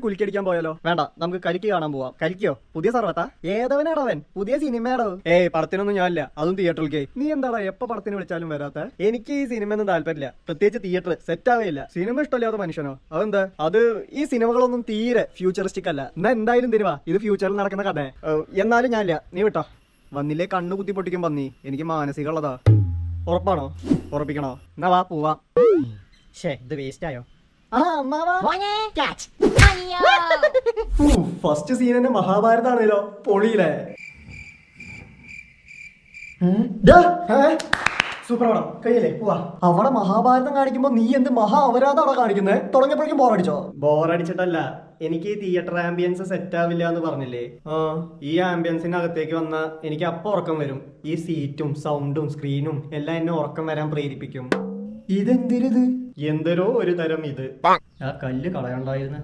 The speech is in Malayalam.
കുലിക്കടിക്കാൻ പോയാലോ? വേണ്ട, നമുക്ക് കരിക്ക് കാണാൻ പോവാം. കരിക്കോ? പുതിയ സർവത്താ? ഏതവനാടവൻ? പുതിയ സിനിമയാടോ? ഏയ്, പടത്തിനൊന്നും ഞാനില്ല, അതും തിയേറ്ററിലേക്ക്. നീ എന്താടാ എപ്പോ പടത്തിന് വിളിച്ചാലും വരാത്ത? എനിക്ക് ഈ സിനിമ ഒന്നും താല്പര്യമില്ല, പ്രത്യേകിച്ച് തിയേറ്റർ സെറ്റ് ആവേയില്ല. സിനിമ ഇഷ്ടമില്ലാത്ത മനുഷ്യനോ? അതെന്താ? അത് ഈ സിനിമകളൊന്നും തീരെ ഫ്യൂച്ചറിസ്റ്റിക് അല്ല. എന്നാ എന്തായാലും തരുവാ, ഇത് ഫ്യൂച്ചറിൽ നടക്കുന്ന കഥ. എന്നാലും ഞാനില്ല, നീ വിട്ടോ. വന്നില്ലേ കണ്ണു കുത്തി പൊട്ടിക്കും പന്നി. എനിക്ക് മാനസികമുള്ളതാ. ഉറപ്പാണോ? ഉറപ്പിക്കണോ? എന്നാ വാ പോവാം. ഇത് വേസ്റ്റ് ആയോ? ഫസ്റ്റ് സീൻ തന്നെ മഹാഭാരതാണല്ലോ. പൊളിയില്ലേ? സൂപ്പർ പടം. കഴിയല്ലേ? പോവാ. അവിടെ മഹാഭാരതം കാണിക്കുമ്പോ നീ എന്ത് മഹാ അപരാധാണോ കാണിക്കുന്നത്? തുടങ്ങിയപ്പോഴേക്കും ബോറടിച്ചോ? ബോറടിച്ചിട്ടല്ല, എനിക്ക് ഈ തിയേറ്റർ ആംബിയൻസ് സെറ്റ് ആവില്ല എന്ന് പറഞ്ഞില്ലേ? ഈ ആംബിയൻസിനകത്തേക്ക് വന്നാ എനിക്ക് അപ്പൊ ഉറക്കം വരും. ഈ സീറ്റും സൗണ്ടും സ്ക്രീനും എല്ലാം എന്നെ ഉറക്കം വരാൻ പ്രേരിപ്പിക്കും. ഇതെന്തിരിത്? എന്തരോ ഒരു തരം ഇത്. ആ കല്ല് കളയണ്ടായിരുന്നു.